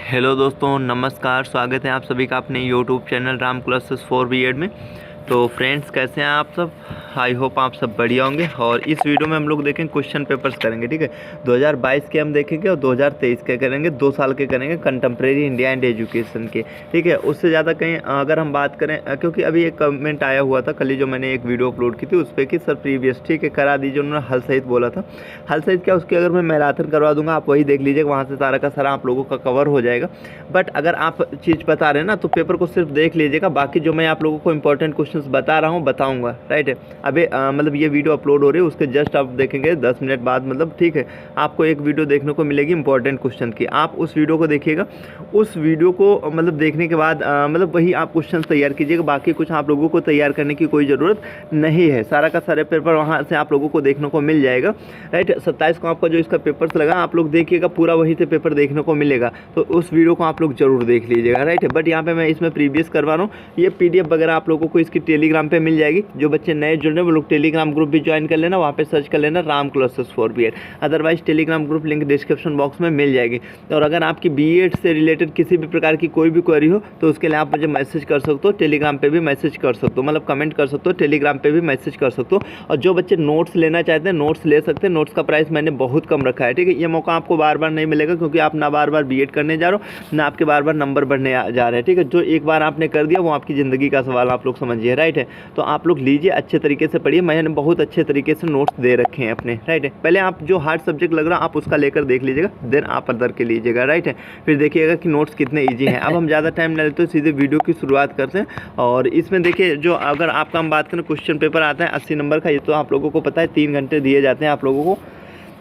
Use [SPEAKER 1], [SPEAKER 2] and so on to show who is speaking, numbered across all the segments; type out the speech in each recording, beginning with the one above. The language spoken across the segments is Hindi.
[SPEAKER 1] हेलो दोस्तों, नमस्कार। स्वागत है आप सभी का अपने YouTube channel Ram classes for B Ed में। तो फ्रेंड्स, कैसे हैं आप सब? आई होप आप सब बढ़िया होंगे। और इस वीडियो में हम लोग देखेंगे क्वेश्चन पेपर्स करेंगे, ठीक है। 2022 के हम देखेंगे और 2023 के करेंगे, 2 साल के करेंगे, कंटेम्प्रेरी इंडिया एंड एजुकेशन के, ठीक है। उससे ज़्यादा कहीं अगर हम बात करें, क्योंकि अभी एक कमेंट आया हुआ था कल ही जो मैंने एक वीडियो अपलोड की थी उस पर कि सर प्रीवियस, ठीक है, करा दीजिए। उन्होंने हल सहित बोला था। हल सहित क्या, उसकी अगर मैं मैराथन करवा दूंगा, आप वही देख लीजिएगा, वहाँ से सारा का सारा आप लोगों का कवर हो जाएगा। बट अगर आप चीज़ बता रहे हैं ना, तो पेपर को सिर्फ देख लीजिएगा, बाकी जो मैं आप लोगों को इंपॉर्टेंट क्वेश्चन बता रहा हूँ बताऊंगा, राइट है। अभी मतलब ये वीडियो अपलोड हो रही है, उसके जस्ट आप देखेंगे 10 मिनट बाद, मतलब ठीक है, आपको एक वीडियो देखने को मिलेगी इंपॉर्टेंट क्वेश्चन की। आप उस वीडियो को देखिएगा, उस वीडियो को मतलब देखने के बाद मतलब वही आप क्वेश्चन तैयार कीजिएगा। बाकी कुछ आप लोगों को तैयार करने की कोई ज़रूरत नहीं है, सारा का सारा पेपर वहाँ से आप लोगों को देखने को मिल जाएगा, राइट। 27 को आपका जो इसका पेपर्स लगा, आप लोग देखिएगा, पूरा वहीं से पेपर देखने को मिलेगा, तो उस वीडियो को आप लोग जरूर देख लीजिएगा, राइट है। बट यहाँ पे मैं इसमें प्रीवियस करवा रहा हूँ, ये PDF वगैरह आप लोगों को इसकी टेलीग्राम पे मिल जाएगी। जो बच्चे नए जुड़ रहे हैं वो लोग टेलीग्राम ग्रुप भी ज्वाइन कर लेना, वहाँ पे सर्च कर लेना Ram classes for B Ed. Otherwise Telegram group link description box में मिल जाएगी। और अगर आपकी बीएड से रिलेटेड किसी भी प्रकार की कोई भी क्वेरी हो तो उसके लिए आप मुझे मैसेज कर सकते हो, टेलीग्राम पे भी मैसेज कर सकते हो, मतलब कमेंट कर सकते हो, टेलीग्राम पे भी मैसेज कर सकते हो। और जो बच्चे नोट्स लेना चाहते हैं नोट्स ले सकते हैं। नोट्स का प्राइस मैंने बहुत कम रखा है, ठीक है। ये मौका आपको बार बार नहीं मिलेगा, क्योंकि आप ना बार बार बीएड करने जा रहे हो, ना आपके बार बार नंबर बढ़ने जा रहे हैं, ठीक है। जो एक बार आपने कर दिया वो आपकी ज़िंदगी का सवाल, आप लोग समझिए, राइट है। तो आप लोग लीजिए, अच्छे तरीके से पढ़िए। मैंने बहुत अच्छे तरीके से नोट्स दे रखे हैं अपने, राइट है। पहले आप जो हार्ड सब्जेक्ट लग रहा है आप उसका लेकर देख लीजिएगा, देन आप अदर के लीजिएगा, राइट है। फिर देखिएगा कि नोट्स कितने ईजी हैं। अब हम ज़्यादा टाइम न लेते तो सीधे वीडियो की शुरुआत करते हैं। और इसमें देखिए, जो अगर आपका हम बात करें, क्वेश्चन पेपर आता है 80 नंबर का, ये तो आप लोगों को पता है, 3 घंटे दिए जाते हैं आप लोगों को,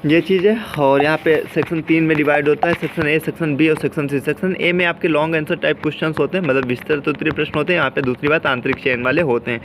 [SPEAKER 1] ये चीज़ है। और यहाँ पे सेक्शन 3 में डिवाइड होता है, सेक्शन ए, सेक्शन बी और सेक्शन सी। सेक्शन ए में आपके लॉन्ग आंसर टाइप क्वेश्चंस होते हैं, मतलब विस्तृत उत्तरीय प्रश्न होते हैं। यहाँ पे दूसरी बात आंतरिक चयन वाले होते हैं।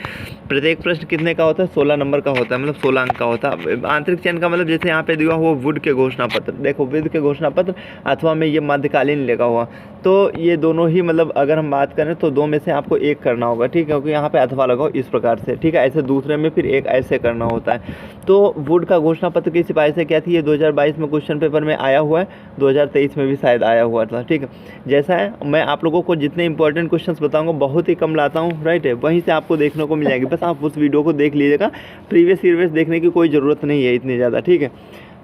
[SPEAKER 1] प्रत्येक प्रश्न कितने का होता है? 16 नंबर का होता है, मतलब 16 अंक का होता है। आंतरिक चयन का मतलब जैसे यहाँ पे दिया हुआ वुड के घोषणा पत्र, देखो वुड के घोषणा पत्र अथवा में ये मध्यकालीन लगा हुआ, तो ये दोनों ही, मतलब अगर हम बात करें तो दो में से आपको एक करना होगा, ठीक है, क्योंकि यहाँ पे अथवा लगाओ इस प्रकार से, ठीक है। ऐसे दूसरे में फिर एक ऐसे करना होता है। तो वुड का घोषणा पत्र की सिफारिश क्या थी? ये 2022 में क्वेश्चन पेपर में आया हुआ है, 2023 में भी शायद आया हुआ था, ठीक है। जैसा है, मैं आप लोगों को जितने इंपॉर्टेंट क्वेश्चंस बताऊंगा बहुत ही कम लाता हूँ, राइट है, वहीं से आपको देखने को मिल जाएगी। बस आप उस वीडियो को देख लीजिएगा, प्रीवियस देखने की कोई ज़रूरत नहीं है इतनी ज़्यादा, ठीक है।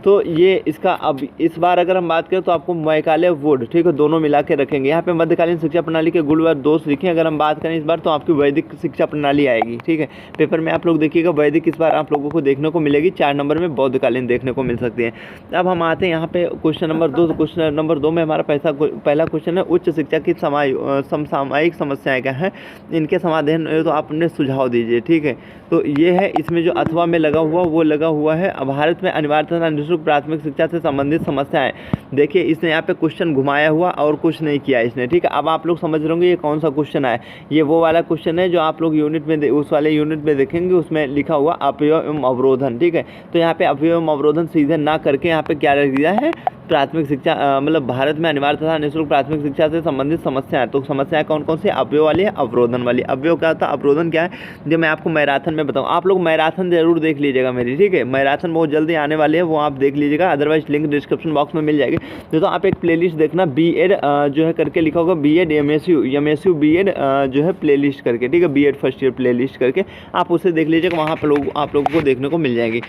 [SPEAKER 1] तो ये इसका अब इस बार अगर हम बात करें तो आपको मैकाले वुड, ठीक है, दोनों मिला के रखेंगे। यहाँ पे मध्यकालीन शिक्षा प्रणाली के गुण व दोष लिखें। अगर हम बात करें इस बार तो आपकी वैदिक शिक्षा प्रणाली आएगी, ठीक है। पेपर में आप लोग देखिएगा, वैदिक इस बार आप लोगों को देखने को मिलेगी। 4 नंबर में बौद्धकालीन देखने को मिल सकती है। अब हम आते हैं यहाँ पे क्वेश्चन नंबर 2। क्वेश्चन नंबर 2 में हमारा पहला क्वेश्चन है, उच्च शिक्षा की समसामयिक समस्याएं क्या हैं, इनके समाधान तो आप अपने सुझाव दीजिए, ठीक है। तो ये है, इसमें जो अथवा में लगा हुआ वो लगा हुआ है, भारत में अनिवार्य तथा निःशुल्क प्राथमिक शिक्षा से संबंधित समस्याएं। देखिए, इसने यहाँ पे क्वेश्चन घुमाया हुआ और कुछ नहीं किया इसने, ठीक है। अब आप लोग समझ रहे होंगे ये कौन सा क्वेश्चन है। ये वो वाला क्वेश्चन है जो आप लोग यूनिट में उस वाले यूनिट में देखेंगे, उसमें लिखा हुआ अपव्यय एवं अवरोधन, ठीक है। तो यहाँ पे अपव्यय एवं अवरोधन सीधे ना करके यहाँ पे क्या रख दिया है, प्राथमिक शिक्षा, मतलब भारत में अनिवार्य तथा निःशुल्क प्राथमिक शिक्षा से संबंधित समस्याएं। तो समस्याएं कौन कौन सी? अपव्यय वाली है, अवरोधन वाली। अपव्यय क्या होता है, अवरोधन क्या है, जो मैं आपको मैराथन में बताऊं। आप लोग मैराथन जरूर देख लीजिएगा मेरी, ठीक है। मैराथन बहुत जल्दी आने वाली है, वो आप देख लीजिएगा, अदरवाइज लिंक डिस्क्रिप्शन बॉक्स में मिल जाएगी। तो आप एक प्लेलिस्ट देखना, बीएड जो है करके लिखा होगा, बीएड एमएसयू बीएड जो है प्लेलिस्ट करके, ठीक है, बीएड फर्स्ट ईयर प्लेलिस्ट करके आप उसे देख लीजिएगा, वहाँ पर आप लोगों को देखने को मिल जाएगी।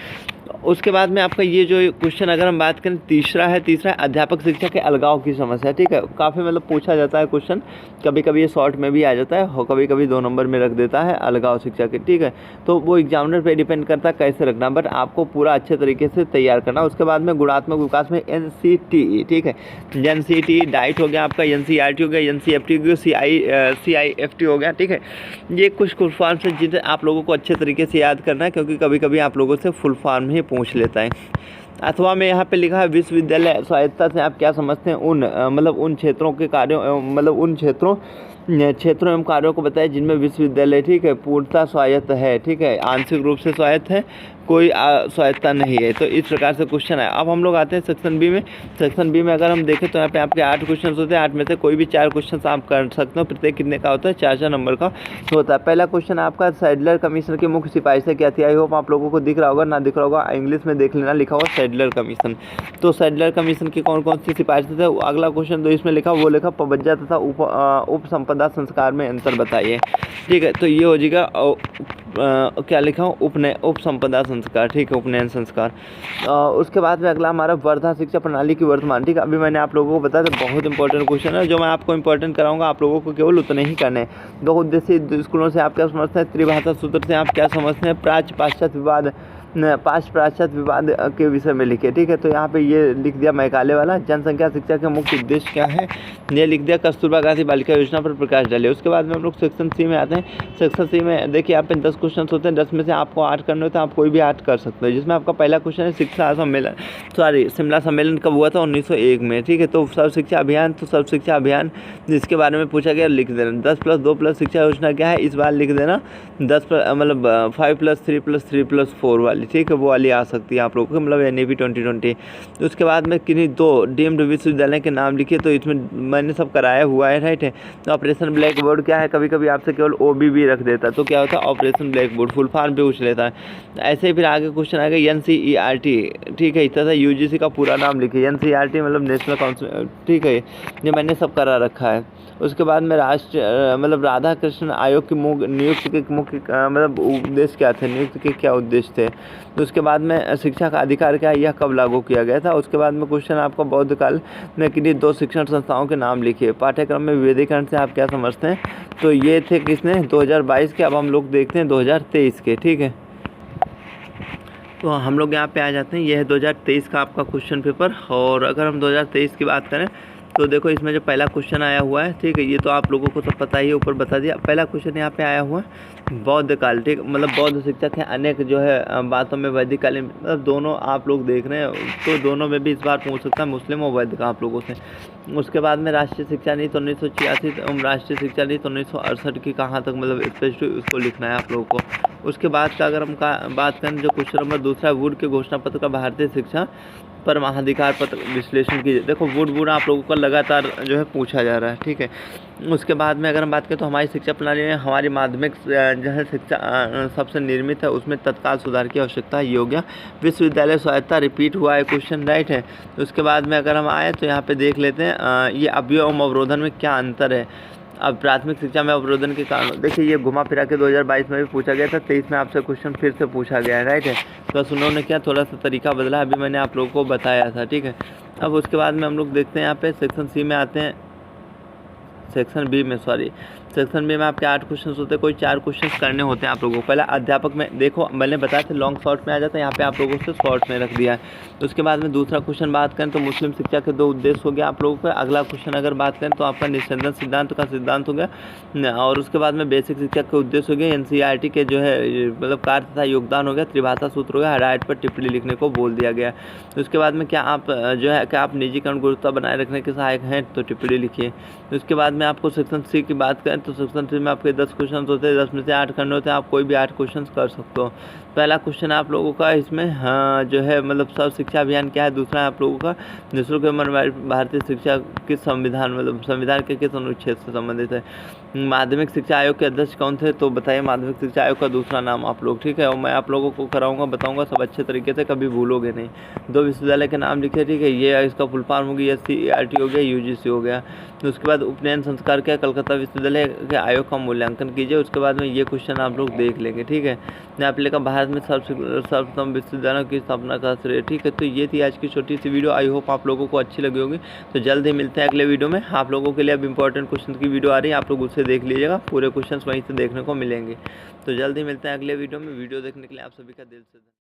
[SPEAKER 1] उसके बाद में आपका ये जो क्वेश्चन अगर हम बात करें, तीसरा है अध्यापक शिक्षा के अलगाव की समस्या, ठीक है। काफ़ी मतलब पूछा जाता है क्वेश्चन, कभी कभी ये शॉर्ट में भी आ जाता है और कभी कभी 2 नंबर में रख देता है अलगाव शिक्षा के, ठीक है। तो वो एग्जामिनर पे डिपेंड करता है कैसे रखना, बट आपको पूरा अच्छे तरीके से तैयार करना। उसके बाद में गुणात्मक विकास में NCTE, ठीक है, NCTE डाइट हो गया आपका, NCERT हो गया, NCFT हो गया, CIFT हो गया, ठीक है। ये कुछ फुल फॉर्म से जिन्हें आप लोगों को अच्छे तरीके से याद करना है, क्योंकि कभी कभी आप लोगों से फुल फॉर्म ही पूछ लेता है। अथवा में यहाँ पे लिखा है विश्वविद्यालय स्वायत्तता से आप क्या समझते हैं, मतलब उन क्षेत्रों के कार्यों, मतलब उन क्षेत्रों एवं कार्यों को बताएं जिनमें विश्वविद्यालय, ठीक है, पूर्णतः स्वायत्त है, ठीक है, आंशिक रूप से स्वायत्त है, कोई स्वायत्ता नहीं है। तो इस प्रकार से क्वेश्चन है। अब हम लोग आते हैं सेक्शन बी में। सेक्शन बी में अगर हम देखें तो यहाँ पे आपके 8 क्वेश्चन होते हैं। 8 में से कोई भी 4 क्वेश्चन आप कर सकते हो। प्रत्येक कितने का होता है? 4 नंबर का होता है। पहला क्वेश्चन आपका सैडलर कमीशन की मुख्य सिफारिशें क्या थी? आई होप आप लोगों को दिख रहा होगा, ना दिख रहा होगा इंग्लिश में देख लेना, लिखा हुआ सैडलर कमीशन। तो सैडलर कमीशन की कौन कौन सी सिफारिशें थे? अगला क्वेश्चन तो इसमें लिखा, वो लिखा पवज्जा तथा उप संपदा संस्कार में अंतर बताइए। ठीक है, तो ये हो जाएगा क्या लिखा हूँ? उप संपदा संस्कार। ठीक है, उपनयन संस्कार। उसके बाद में अगला हमारा वर्धा शिक्षा प्रणाली की वर्तमान। ठीक है, अभी मैंने आप लोगों को बताया था, बहुत इंपॉर्टेंट क्वेश्चन है। जो मैं आपको इंपॉर्टेंट कराऊंगा आप लोगों को केवल उतने ही करने हैं। दो उद्देश्य स्कूलों से आप क्या समझते हैं? त्रिभाषा सूत्र से आप क्या समझते हैं? प्राच्य पाश्चात्य विवाद के विषय में लिखे। ठीक है, तो यहाँ पे ये लिख दिया मैकाले वाला। जनसंख्या शिक्षा के मुख्य उद्देश्य क्या है? ये लिख दिया। कस्तूरबा गांधी बालिका योजना पर प्रकाश डाले। उसके बाद में हम लोग सेक्शन सी में आते हैं। सेक्शन सी में देखिए यहाँ पे 10 क्वेश्चन होते हैं। 10 में से आपको 8 करने होते हैं। आप कोई भी 8 कर सकते हो। जिसमें आपका पहला क्वेश्चन है शिमला सम्मेलन कब हुआ था? 1901 में। ठीक है, तो सर्व शिक्षा अभियान, तो सर्व शिक्षा अभियान जिसके बारे में पूछा गया लिख देना। 10+2+ शिक्षा योजना क्या है? इस बार लिख देना 5+3+3+4 वाली। ठीक है, वो वाली आ सकती है आप लोगों को, मतलब NEP 2020। तो उसके बाद में किन्हीं 2 डीम्ड विश्वविद्यालय के नाम लिखिए। तो इसमें मैंने सब कराया हुआ है, राइट है। तो ऑपरेशन ब्लैक बोर्ड क्या है? कभी कभी आपसे केवल OBB रख देता है, तो क्या होता है? Operation black board full form भी पूछ लेता है। ऐसे ही फिर आगे क्वेश्चन आएगा NCERT। ठीक है, इस तरह से UGC का पूरा नाम लिखिए। NCERT मतलब नेशनल काउंसिल। ठीक है, ये मैंने सब करा रखा है। उसके बाद में राधा कृष्ण आयोग की नियुक्ति के मुख्य मतलब उद्देश्य क्या थे? नियुक्ति के क्या उद्देश्य थे? तो उसके बाद में शिक्षा का अधिकार क्या है? यह कब लागू किया गया था? उसके बाद में क्वेश्चन आपका बौद्ध काल में किन्हीं 2 शिक्षण संस्थाओं के नाम लिखिए। पाठ्यक्रम में विविधीकरण से आप क्या समझते हैं? तो ये थे किसने? 2022 के। अब हम लोग देखते हैं 2023 के। ठीक है, तो हम लोग यहाँ पे आ जाते हैं। यह है 2023 का आपका क्वेश्चन पेपर। और अगर हम 2023 की बात करें तो देखो इसमें जो पहला क्वेश्चन आया हुआ है, ठीक है, ये तो आप लोगों को तो पता ही है, ऊपर बता दिया। पहला क्वेश्चन यहाँ पे आया हुआ है बौद्ध काल। ठीक, मतलब बौद्ध शिक्षक है अनेक जो है बातों में वैदिक कालीन, मतलब दोनों आप लोग देख रहे हैं, तो दोनों में भी इस बार पूछ सकता है मुस्लिम और वैदिक आप लोगों से। उसके बाद में राष्ट्रीय शिक्षा नीति 1986, राष्ट्रीय शिक्षा नीति 1968 की कहाँ तक मतलब स्पेसिफिक उसको लिखना है आप लोगों को। उसके बाद का अगर हम बात करें, जो क्वेश्चन नंबर दूसरा वुड के घोषणा पत्र का भारतीय शिक्षा पर महाधिकार पत्र विश्लेषण कीजिए। देखो वुड आप लोगों का लगातार जो है पूछा जा रहा है। ठीक है, उसके बाद में अगर हम बात करें तो हमारी शिक्षा प्रणाली में हमारी माध्यमिक जो है शिक्षा सबसे निर्मित है, उसमें तत्काल सुधार की आवश्यकता है। योग्य विश्वविद्यालय स्वायत्ता रिपीट हुआ है क्वेश्चन, राइट है। उसके बाद में अगर हम आए तो यहाँ पे देख लेते हैं ये अवयव अवरोधन में क्या अंतर है। अब प्राथमिक शिक्षा में अवरोधन के कारण देखिए ये घुमा फिरा के 2022 में भी पूछा गया था, 23 में आपसे क्वेश्चन फिर से पूछा गया है, राइट है। तो बस उन्होंने क्या थोड़ा सा तरीका बदला, अभी मैंने आप लोगों को बताया था। ठीक है, अब उसके बाद में हम लोग देखते हैं यहाँ पे सेक्शन सी में आते हैं, सेक्शन बी में आपके 8 क्वेश्चन होते हैं, कोई 4 क्वेश्चन करने होते हैं आप लोगों को। पहला अध्यापक में देखो मैंने बताया था लॉन्ग शॉर्ट में आ जाता है, यहाँ पे आप लोगों से शॉर्ट में रख दिया है। उसके बाद में दूसरा क्वेश्चन बात करें तो मुस्लिम शिक्षा के 2 उद्देश्य हो गया आप लोगों का। अगला क्वेश्चन अगर बात करें तो आपका निस्संदन सिद्धांत का सिद्धांत हो गया। और उसके बाद में बेसिक शिक्षा के उद्देश्य हो गया। NCERT के जो है मतलब कार्य तथा योगदान हो गया। त्रिभाषा सूत्र हो गया। हदायत पर टिप्पणी लिखने को बोल दिया गया। उसके बाद में क्या आप जो है क्या आप निजीकरण गुणवत्ता बनाए रखने के सहायक हैं, तो टिप्पणी लिखिए। उसके बाद में आपको सेक्शन सी की बात करें तो सेक्शन सी में आपके 10 क्वेश्चन होते हैं, 10 में से 8 करने होते हैं। आप कोई भी 8 क्वेश्चन कर सकते हो। पहला क्वेश्चन आप लोगों का इसमें जो है मतलब सर्व शिक्षा अभियान क्या है। दूसरा आप लोगों का निःशुल्क भारतीय शिक्षा किस संविधान मतलब संविधान के किस अनुच्छेद से संबंधित है। माध्यमिक शिक्षा आयोग के अध्यक्ष कौन थे, तो बताइए माध्यमिक शिक्षा आयोग का दूसरा नाम आप लोग। ठीक है, और मैं आप लोगों को कराऊंगा बताऊंगा सब अच्छे तरीके से, कभी भूलोगे नहीं। 2 विश्वविद्यालय के नाम लिखे, ठीक है, ये इसका फुल फॉर्म हो गया NCERT हो गया, UGC हो गया। उसके बाद उपनयन संस्कार क्या, कलकत्ता विश्वविद्यालय के आयोग का मूल्यांकन कीजिए। उसके बाद में ये क्वेश्चन आप लोग देख लेंगे। ठीक है, यहाँ पे लिखा भारत में सर्वप्रथम विश्वविद्यालयों की स्थापना का श्रेय। ठीक है, तो ये थी आज की छोटी सी वीडियो। आई होप आप लोगों को अच्छी लगी होगी। तो जल्द ही मिलते हैं अगले वीडियो में। आप लोगों के लिए अब इंपॉर्टेंट क्वेश्चन की वीडियो आ रही है, आप लोग उससे देख लीजिएगा, पूरे क्वेश्चन वहीं से देखने को मिलेंगे। तो जल्द ही मिलते हैं अगले वीडियो में। वीडियो देखने के लिए आप सभी का दिल से